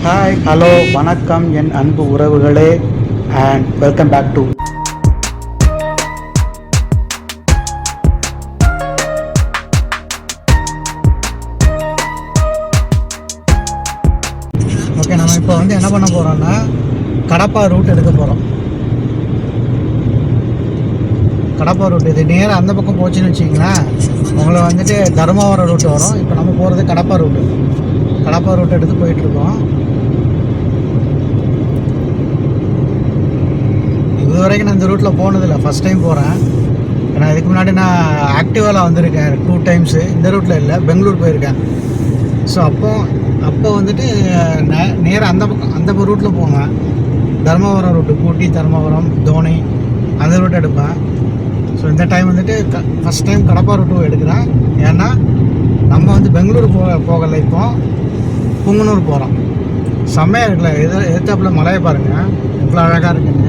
Hi hello வணக்கம் என் அன்பு உறவுகளே and welcome back to okay. நம்ம இப்போ என்ன பண்ண போகிறோம்னா கடப்பா ரூட் எடுக்க போகிறோம். கடப்பா ரூட் இது நேராக அந்த பக்கம் போச்சுன்னு வச்சிங்களேன், உங்களை தர்மாவரம் ரூட்டு வரும். இப்போ நம்ம போகிறது கடப்பா ரூட் எடுத்து போயிட்டுருக்கோம். இது வரைக்கும் நான் இந்த ரூட்டில் போனதில்லை, ஃபஸ்ட் டைம் போகிறேன். ஏன்னா இதுக்கு முன்னாடி நான் ஆக்டிவாவில் வந்திருக்கேன் 2 டைம்ஸு. இந்த ரூட்டில் இல்லை, பெங்களூர் போயிருக்கேன். ஸோ அப்போ நேராக அந்த ரூட்டில் போவேன். தர்மபுரம் ரூட்டு, ஊட்டி, தர்மபுரம், தோனி அந்த ரூட் எடுப்பேன். ஸோ இந்த time first time Kadapa route எடுக்கிறேன். ஏன்னா நம்ம பெங்களூர் போகலை, இப்போ புங்கனூர் போகிறோம். செம்மையாக இருக்குல்ல, எதிர்த்தாப்புல மலையை பாருங்கள் எவ்வளோ அழகாக இருக்குங்க.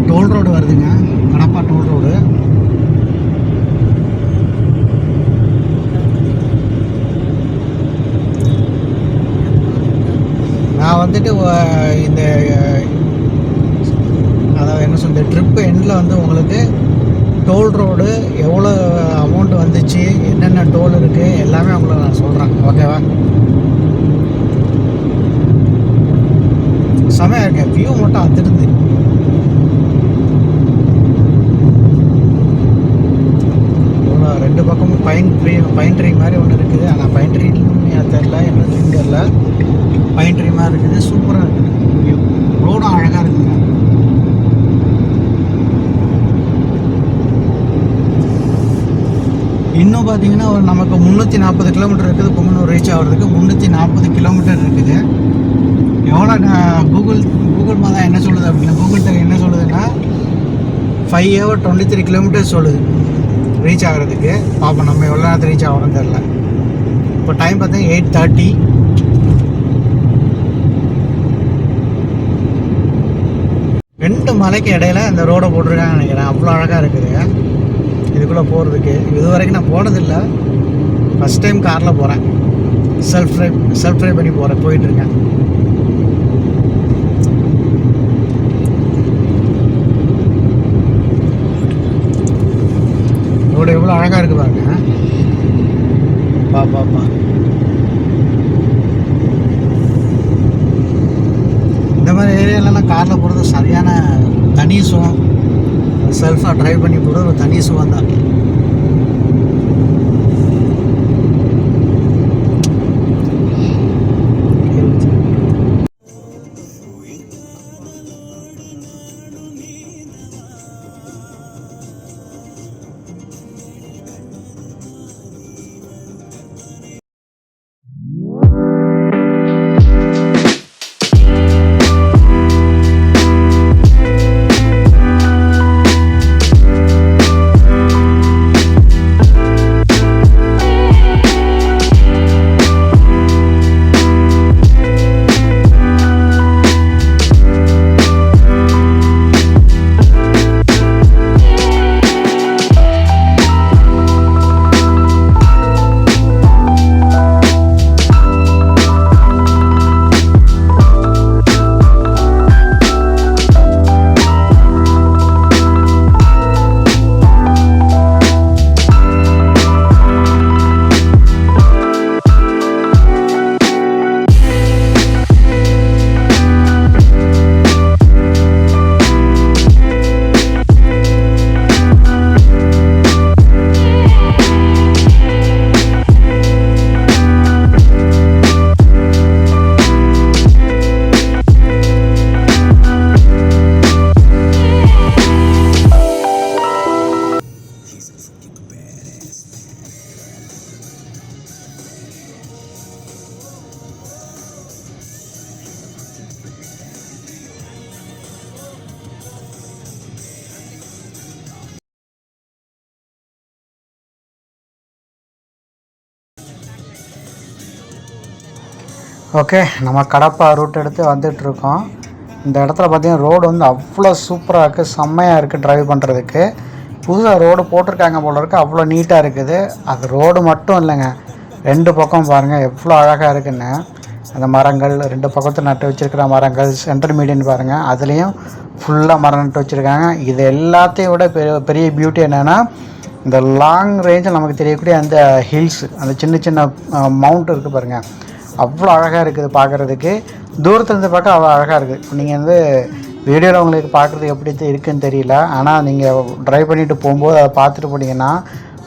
டோல் ரோடு வருதுங்க, கடப்பா டோல் ரோடு. நான் இந்த அதாவது ட்ரிப்பு எண்டில் உங்களுக்கு டோல் ரோடு எவ்வளோ அமௌண்ட் வந்துச்சு, என்னென்ன டோல் இருக்குது எல்லாமே உங்களுக்கு நான் சொல்கிறேன். ஓகேவா? செமையாக இருக்கேன், வியூ மட்டும் அதிருந்து. ரெண்டு பக்கமும் பைன் ட்ரீ மாதிரி ஒன்று இருக்குது. ஆனால் பைன் ட்ரீ தெரில, என்ன ட்ரீன்னு தெரில, பைன் ட்ரீ மாதிரி இருக்குது. சூப்பராக இருக்குது, ரோடும் அழகாக இருக்குங்க. இன்னும் பார்த்தீங்கன்னா நமக்கு 340 கிலோமீட்டர் இருக்குது. புங்கனூர் ரீச் ஆகிறதுக்கு 340 கிலோமீட்டர் இருக்குது. எவ்வளோ கூகுள் தான் என்ன சொல்லுது அப்படின்னா, கூகுள் என்ன சொல்லுதுன்னா 5 hours 23 கிலோமீட்டர் சொல்லுது ரீச் ஆகிறதுக்கு. பார்ப்போம் நம்ம எவ்வளோ நேரத்தில் ரீச் ஆகிறோன்னு தெரில. இப்போ டைம் பார்த்தீங்கன்னா 8:30. ரெண்டு மலைக்கு இடையில இந்த ரோடை போட்டிருக்காங்கன்னு நினைக்கிறேன். அவ்வளோ அழகாக இருக்குது இதுக்குள்ளே போகிறதுக்கு. இது வரைக்கும் நான் போனதில்லை, ஃபஸ்ட் டைம் காரில் போகிறேன். செல்ஃப் ட்ரைவ் பண்ணி போயிட்டுருக்கேன். ரோடு எவ்வளோ அழகாக இருக்குது பாருங்க. பாப்பா இந்த மாதிரி ஏரியாலலாம் காரில் போகிறது சரியான தனி சுகம். செல்ஃபாக ட்ரைவ் பண்ணி போகிறது ஒரு தனி சுகம் தான். ஓகே, நம்ம கடப்பா ரூட் எடுத்து வந்துட்டுருக்கோம். இந்த இடத்துல பார்த்திங்கன்னா ரோடு அவ்வளோ சூப்பராக இருக்குது, செம்மையாக இருக்குது ட்ரைவ் பண்ணுறதுக்கு. புதுசாக ரோடு போட்டிருக்காங்க போல இருக்குது, அவ்வளோ நீட்டாக இருக்குது. அது ரோடு மட்டும் இல்லைங்க, 2 பக்கம் பாருங்கள் எவ்வளோ அழகாக இருக்குன்னு. அந்த மரங்கள் 2 பக்கத்தில் நட்டு வச்சுருக்கிற மரங்கள், சென்ட்ரல் மீடியன் பாருங்கள், அதுலேயும் ஃபுல்லாக மரம் நட்டு வச்சுருக்காங்க. இது எல்லாத்தையும் விட பெரிய பியூட்டி என்னென்னா, இந்த லாங் ரேஞ்சில் நமக்கு தெரியக்கூடிய அந்த ஹில்ஸ், அந்த சின்ன சின்ன மவுண்ட் இருக்குது பாருங்கள், அவ்வளோ அழகாக இருக்குது பார்க்குறதுக்கு. தூரத்துலேருந்து பார்க்க அவ்வளோ அழகாக இருக்குது. இப்போ நீங்கள் வந்து வீடியோவில் உங்களுக்கு பார்க்குறது எப்படி இருக்குதுன்னு தெரியல, ஆனால் நீங்கள் ட்ரைவ் பண்ணிவிட்டு போகும்போது அதை பார்த்துட்டு போனீங்கன்னா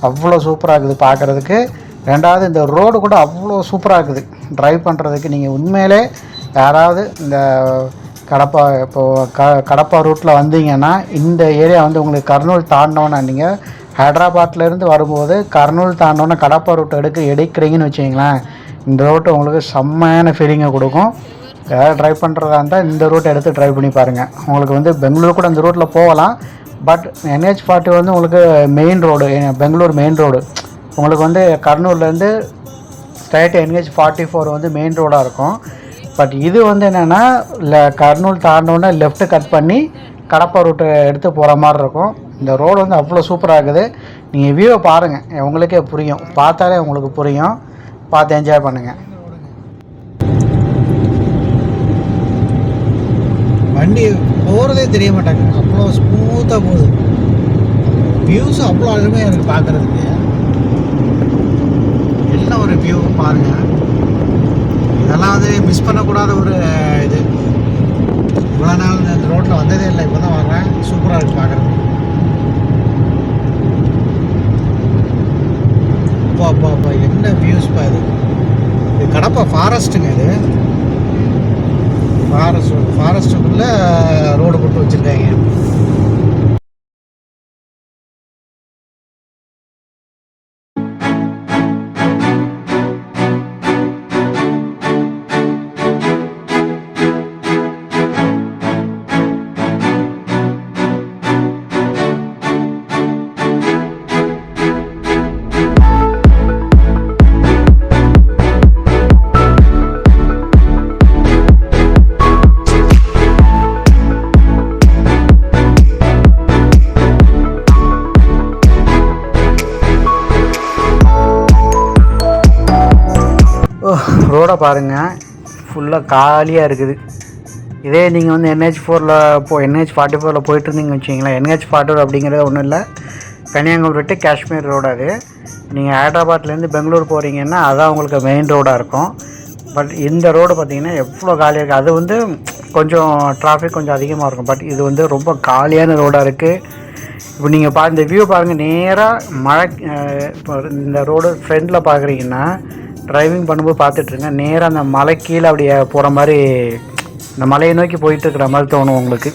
அவ்வளோ சூப்பராக இருக்குது பார்க்குறதுக்கு. ரெண்டாவது இந்த ரோடு கூட அவ்வளோ சூப்பராக இருக்குது ட்ரைவ் பண்ணுறதுக்கு. நீங்கள் உண்மையிலே யாராவது இந்த கடப்பா ரூட்டில் வந்தீங்கன்னா, இந்த ஏரியா வந்து உங்களுக்கு கர்னூல் தாண்டினோன்னா, நீங்கள் ஹைதராபாத்லேருந்து வரும்போது கர்னூல் தாண்டினோன்னா கடப்பா ரூட் எடுக்கிறீங்கன்னு வச்சிங்களேன், இந்த ரோட்டு உங்களுக்கு செம்மையான ஃபீலிங்கை கொடுக்கும். யாராவது ட்ரைவ் பண்ணுறதா இருந்தால் இந்த ரூட் எடுத்து ட்ரைவ் பண்ணி பாருங்கள். உங்களுக்கு வந்து பெங்களூர் கூட இந்த ரூட்டில் போகலாம், பட் NH40 வந்து உங்களுக்கு main road, Bangalore main road. உங்களுக்கு வந்து கர்னூல்லேருந்து ஸ்ட்ரைட் NH44 வந்து மெயின் ரோடாக இருக்கும். பட் இது வந்து என்னென்னா, கர்னூல் தாண்டோன்னே லெஃப்ட்டு கட் பண்ணி கடப்பா ரூட்டு எடுத்து போகிற மாதிரி இருக்கும். இந்த ரோடு வந்து அவ்வளோ சூப்பராக இருக்குது. நீங்கள் வியூவை பாருங்கள், உங்களுக்கே புரியும், பார்த்தாலே உங்களுக்கு புரியும். பார்த்து என்ஜாய் பண்ணுங்கள். வண்டி போகிறதே தெரிய மாட்டாங்க, அவ்வளோ ஸ்மூத்தாக போகுது. வியூஸும் அவ்வளோ அருமையாக இருக்குது பார்க்குறதுக்கு. எல்லாம் ஒரு வியூவும் பாருங்கள், இதெல்லாம் வந்து மிஸ் பண்ணக்கூடாத ஒரு இது. இவ்வளோ நாள் இந்த ரோட்டில் வந்ததே இல்லை, இப்போ தான் வர்றேன். சூப்பராக இருக்குது பார்க்குறதுக்கு. அப்பா என்ன வியூஸ்ப்பா இது. இது கடப்பா ஃபாரஸ்ட்டுங்க. இது ஃபாரஸ்ட்டுக்குள்ளே ரோடு போட்டு வச்சுருக்காங்க. ரோடை பாருங்கள், ஃபுல்லாக காலியாக இருக்குது. இதே நீங்கள் வந்து NH44 போயிட்டு இருந்தீங்கன்னு வச்சிங்களேன். NH44 அப்படிங்கிறது ஒன்றும் இல்லை, கன்னியாகுமரி டு காஷ்மீர் ரோடு. அது நீங்கள் ஹைதராபாத்லேருந்து பெங்களூர் போகிறீங்கன்னா அதான் உங்களுக்கு மெயின் ரோடாக இருக்கும். பட் இந்த ரோடு பார்த்திங்கன்னா எவ்வளோ காலியாக இருக்குது. அது வந்து கொஞ்சம் டிராஃபிக் கொஞ்சம் அதிகமாக இருக்கும், பட் இது வந்து ரொம்ப காலியான ரோடாக இருக்குது. இப்போ நீங்கள் இந்த வியூ பாருங்கள், நேராக மழை. இப்போ இந்த ரோடு ஃப்ரண்டில் பார்க்குறீங்கன்னா, டிரைவிங் பண்ணும்போது பார்த்துட்ருங்க, நேராக அந்த மலை கீழே அப்படியே போகிற மாதிரி, இந்த மலையை நோக்கி போயிட்டுருக்கிற மாதிரி தோணும் உங்களுக்கு.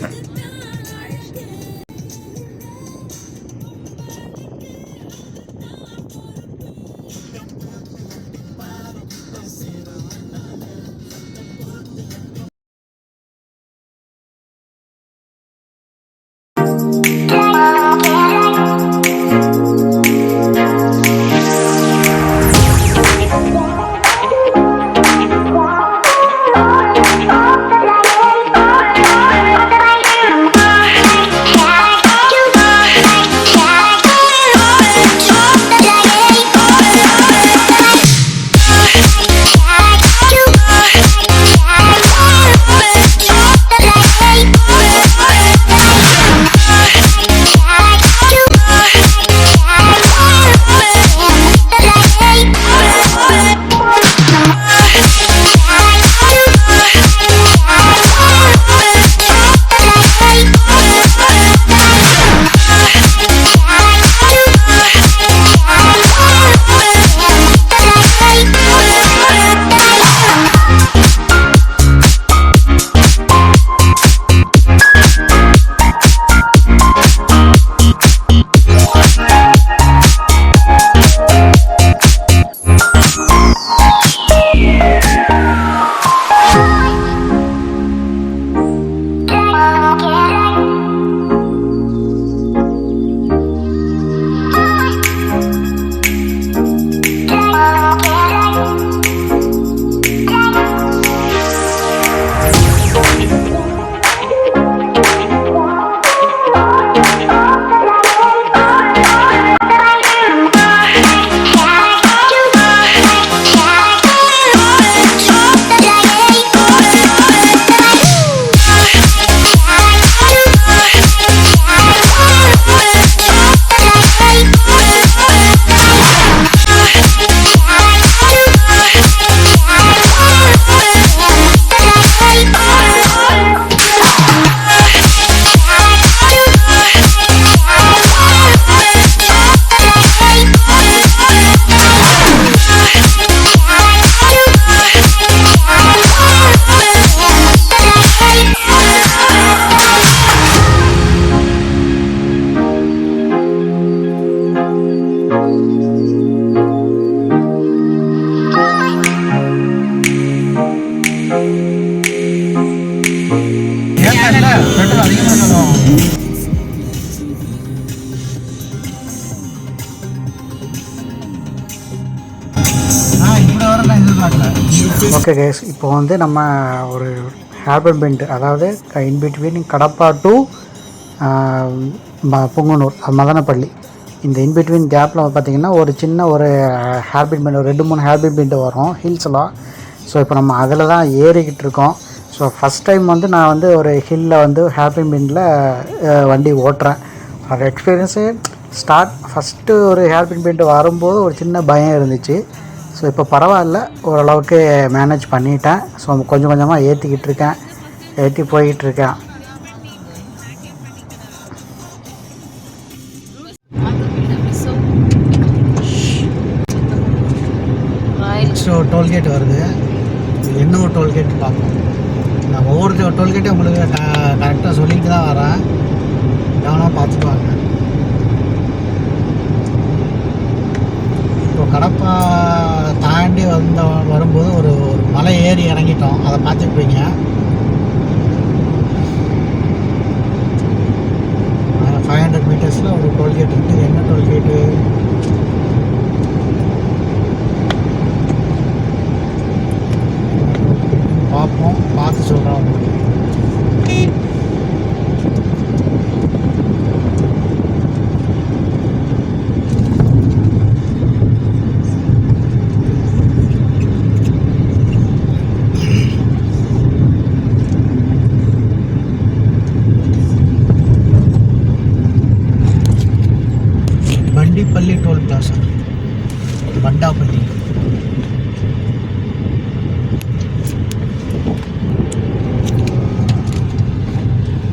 ஓகே கேஸ், இப்போ வந்து நம்ம ஒரு ஹேர்பன் பெண்ட், அதாவது இன்பிட்வீன் கடப்பா டு புங்கனூர் மதனப்பள்ளி, இந்த இன்பிட்வீன் கேப்பில் பார்த்திங்கன்னா ஒரு சின்ன ஒரு ஹேர்பின் பெண்ட், ஒரு 2-3 ஹேர்பின் பெண்ட் வரும் ஹில்ஸ்லாம். ஸோ இப்போ நம்ம அதில் தான் ஏறிக்கிட்டு இருக்கோம். ஸோ ஃபஸ்ட் டைம் வந்து நான் வந்து ஒரு ஹில்லில் வந்து ஹேர்பின் பெண்டில் வண்டி ஓட்டுறேன். அது எக்ஸ்பீரியன்ஸு ஃபஸ்ட்டு ஒரு ஹேர்பின் பெண்ட் வரும்போது ஒரு சின்ன பயம் இருந்துச்சு. ஸோ இப்போ பரவாயில்ல, ஓரளவுக்கு மேனேஜ் பண்ணிட்டேன். ஸோ கொஞ்சம் கொஞ்சமாக ஏற்றி போய்கிட்டுருக்கேன். ஸோ டோல்கேட் வருது, என்ன ஒரு டோல்கேட் பார்ப்போம். நான் ஒவ்வொரு டோல்கேட்டும் உங்களுக்கு கரெக்டாக சொல்லிட்டு தான் வரேன், கவனமாக பார்த்துக்குவாங்க. இப்போ கடப்பா தாண்டி வரும்போது ஒரு மலை ஏறி இறங்கிட்டோம், அதை பார்த்துருப்பீங்க. 500 மீட்டர்ஸில் ஒரு டோல்கேட் இருக்குது. என்ன டோல்கேட்டு? பார்ப்போம், பார்த்து சொல்கிறோம் உங்களுக்கு. பண்டிப்பள்ளி டோல் பிளாசா, பண்டாப்பள்ளி.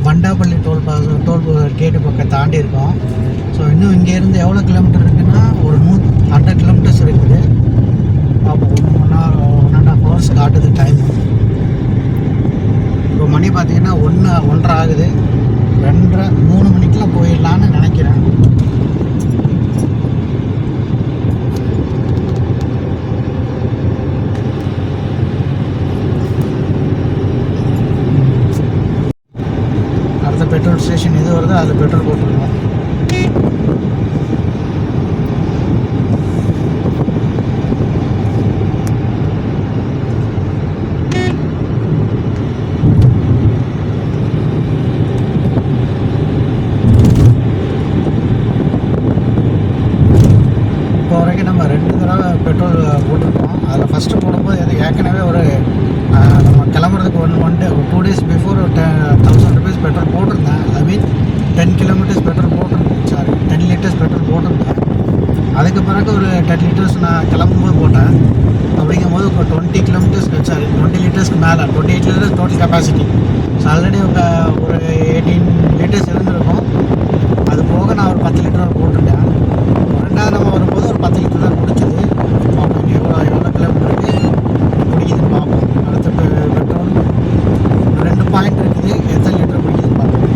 பண்டாப்பள்ளி டோல் கேட்டு பக்கம் தாண்டி இருக்கோம். ஸோ இன்னும் இங்கேருந்து எவ்வளோ கிலோமீட்டர் இருக்குன்னா ஒரு 100 கிலோமீட்டர்ஸ் இருக்குது. அப்போ 1.5 ஹவர்ஸ் காட்டுது டைம். இப்போ மணி பார்த்திங்கன்னா 1:30 ஆகுது. 2:30-3 மணிக்கெலாம் போயிடலான்னு நினைக்கிறேன். பெட்ரோல் ஸ்டேஷன் எது வருதோ அதில் பெட்ரோல் போட்டுருக்கோம். இப்போ வரைக்கும் நம்ம 2 தடவை பெட்ரோல் போட்டிருக்கோம். அதில் ஃபஸ்ட்டு போடும்போது ஏற்கனவே ஒரு நம்ம கிளம்புறதுக்கு 2 days பிஃபோர் 1000 rupees பெட்ரோல் போட்டிருந்தேன். ஐ மீன் 10 கிலோமீட்டர்ஸ் பெட்ரோல் போட்டிருந்தேன். 10 லிட்டர்ஸ் பெட்ரோல் போட்டிருந்தேன். அதுக்கு பிறகு ஒரு 10 லிட்டர்ஸ் நான் கிளம்பும்போது போட்டேன். அப்படிங்கும்போது இப்போ 20 கிலோமீட்டர்ஸ் 20 லிட்டர்ஸ்க்கு மேலே 28 litres total capacity. So already ஒரு 18 லிட்டர்ஸ் இருந்திருக்கும். அது போக நான் ஒரு 10 லிட்டர் போட்டிருக்கேன். 2வது நம்ம வரும்போது ஒரு 10 லிட்டர் தான் பிடிச்சது. பார்ப்போம் எவ்வளோ கிலோமீட்டருக்கு பிடிக்குதுன்னு பார்ப்போம். அடுத்த பெட்ரோல் 2 பாயிண்ட் இருக்குது, எத்தனை லிட்டர் பிடிக்குதுன்னு பார்ப்போம்.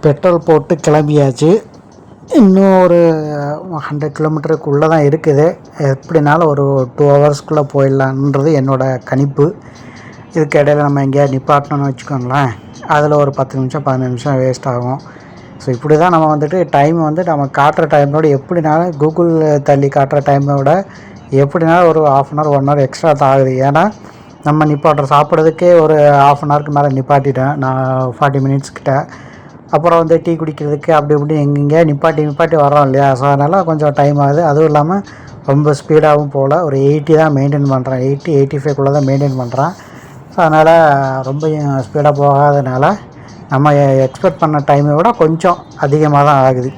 பெட்ரோல் போட்டு கிளம்பியாச்சு. இன்னும் ஒரு 100 கிலோமீட்டருக்குள்ளே தான் இருக்குது. எப்படினாலும் ஒரு 2 ஹவர்ஸ்க்குள்ளே போயிடலான்றது என்னோடய கணிப்பு. இதுக்கு இடையில் நம்ம எங்கேயாவது நிப்பாட்டணும்னு வச்சுக்கோங்களேன், அதில் ஒரு 10 நிமிஷம் 15 நிமிஷம் வேஸ்ட் ஆகும். ஸோ இப்படி தான் நம்ம வந்துட்டு டைம் வந்து நம்ம காட்டுற டைமோட எப்படினாலும் கூகுள் தள்ளி காட்டுற டைமை விட எப்படினாலும் ஒரு 1/2 hour 1 hour எக்ஸ்ட்ரா தான் ஆகுது. ஏன்னா நம்ம சாப்பிட்றதுக்கே ஒரு 1/2 hourக்கு மேலே நிப்பாட்டிட்டேன் நான், 40 minutes கிட்ட. அப்புறம் வந்து டீ குடிக்கிறதுக்கு அப்படி இப்படி எங்கெங்கே நிப்பாட்டி வரோம் இல்லையா. ஸோ அதனால் கொஞ்சம் டைம் ஆகுது. அதுவும் இல்லாமல் ரொம்ப ஸ்பீடாகவும் போகல, ஒரு 80 தான் மெயின்டைன் பண்ணுறேன், 80-85 தான் மெயின்டைன் பண்ணுறேன். ஸோ அதனால் ரொம்ப ஸ்பீடாக போகாதனால நம்ம எக்ஸ்பெக்ட் பண்ண டைமை விட கொஞ்சம் அதிகமாக தான் ஆகுது.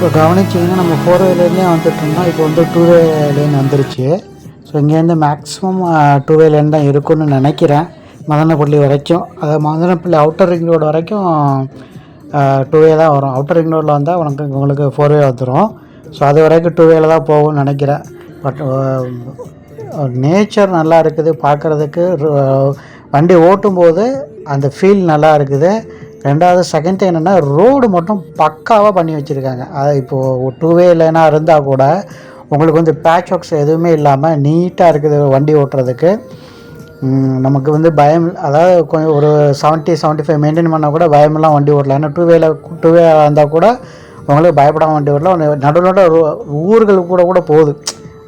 இப்போ கவனிச்சிங்கன்னா நம்ம 4 வே லேன்லேயே வந்துட்டு இருந்தோம். இப்போ வந்து 2 வே லேன் வந்துருச்சு. ஸோ இங்கேருந்து மேக்ஸிமம் 2 வே லேன் தான் இருக்குன்னு நினைக்கிறேன். மதனப்பள்ளி வரைக்கும், அதாவது மதனப்பள்ளி அவுட்டர் ரிங் ரோடு வரைக்கும் 2 வே தான் வரும். அவுட்டர் ரிங் ரோடில் வந்தால் உங்களுக்கு 4 வே வந்துடும். ஸோ அது வரைக்கும் 2 வேல தான் போகும்னு நினைக்கிறேன். பட் நேச்சர் நல்லா இருக்குது பார்க்குறதுக்கு. வண்டி ஓட்டும்போது அந்த ஃபீல் நல்லா இருக்குது. ரெண்டாவது செகண்ட் என்னென்னா ரோடு மட்டும் பக்காவாக பண்ணி வச்சுருக்காங்க. அது இப்போது 2 வே லேனாக இருந்தால் கூட உங்களுக்கு வந்து பேட்ச் ஒர்க்ஸ் எதுவுமே இல்லாமல் நீட்டாக இருக்குது வண்டி ஓட்டுறதுக்கு. நமக்கு வந்து பயம், அதாவது கொஞ்சம் ஒரு 70-75 மெயின்டைன் பண்ணால் கூட பயமெல்லாம் வண்டி ஓட்டலாம். ஏன்னா 2 வே இருந்தால் கூட உங்களுக்கு பயப்படாமல் வண்டி ஓட்டலாம். நடுவில் ஊர்களுக்கு கூட போகுது.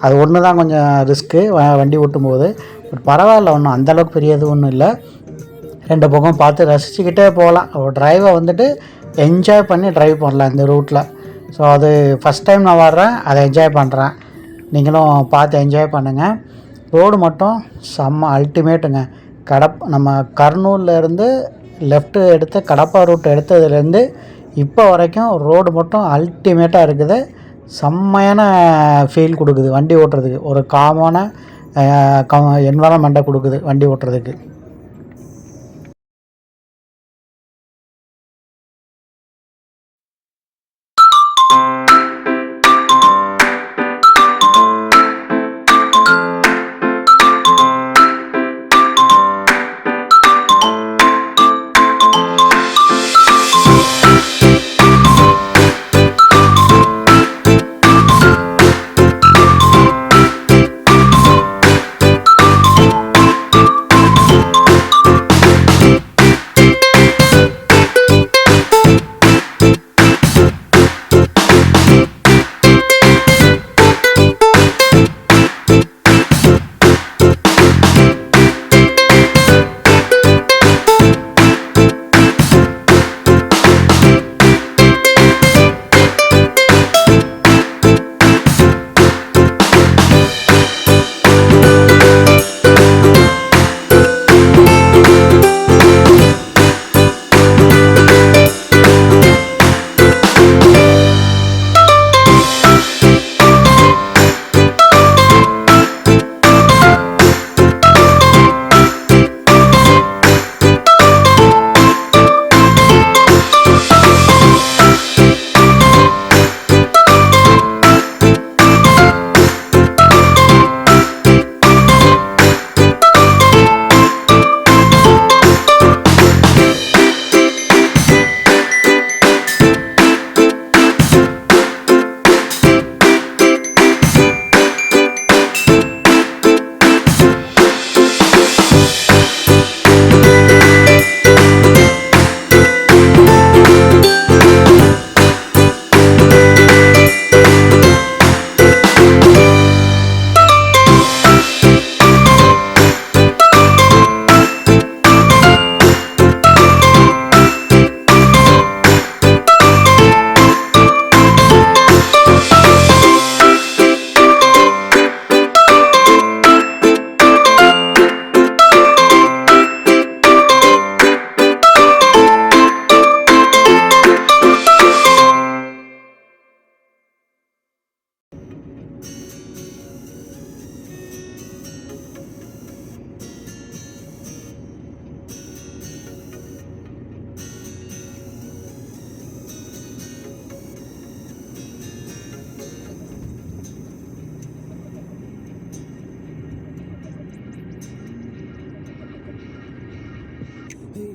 அது ஒன்று தான் கொஞ்சம் ரிஸ்க்கு வண்டி ஓட்டும் போது. பட் பரவாயில்ல, ஒன்றும் அந்தளவுக்கு பெரிய இது ஒன்றும் இல்லை. 2 பக்கம் பார்த்து ரசிச்சுக்கிட்டே போகலாம். ஒரு ட்ரைவை வந்துட்டு என்ஜாய் பண்ணி ட்ரைவ் பண்ணலாம் இந்த ரூட்டில். ஸோ அது ஃபஸ்ட் டைம் நான் வர்றேன், அதை என்ஜாய் பண்ணுறேன். நீங்களும் பார்த்து என்ஜாய் பண்ணுங்கள். ரோடு மட்டும் செம்ம அல்டிமேட்டுங்க. நம்ம கர்னூல்லேருந்து லெஃப்ட்டு எடுத்து கடப்பா ரூட் எடுத்ததுலேருந்து இப்போ வரைக்கும் ரோடு மட்டும் அல்டிமேட்டாக இருக்குது. செம்மையான ஃபீல் கொடுக்குது வண்டி ஓட்டுறதுக்கு. ஒரு காமான என்வரான்மெண்ட்டை கொடுக்குது வண்டி ஓட்டுறதுக்கு.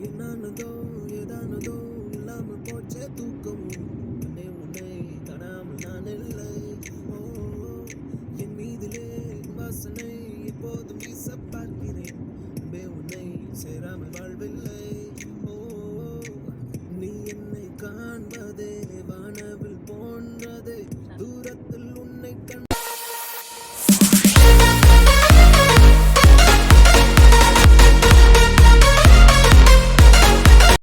என்னானதோ ஏதானதோ இல்லாமல் போச்சே தூக்கமும் உன்னை காணாமல் நான் இல்லை. ஓ, என் மீதிலே வாசனை எப்போதும் வீச பார்க்கிறேன். உன்னை சேராமல் வாழ்வில்லை. ஓ,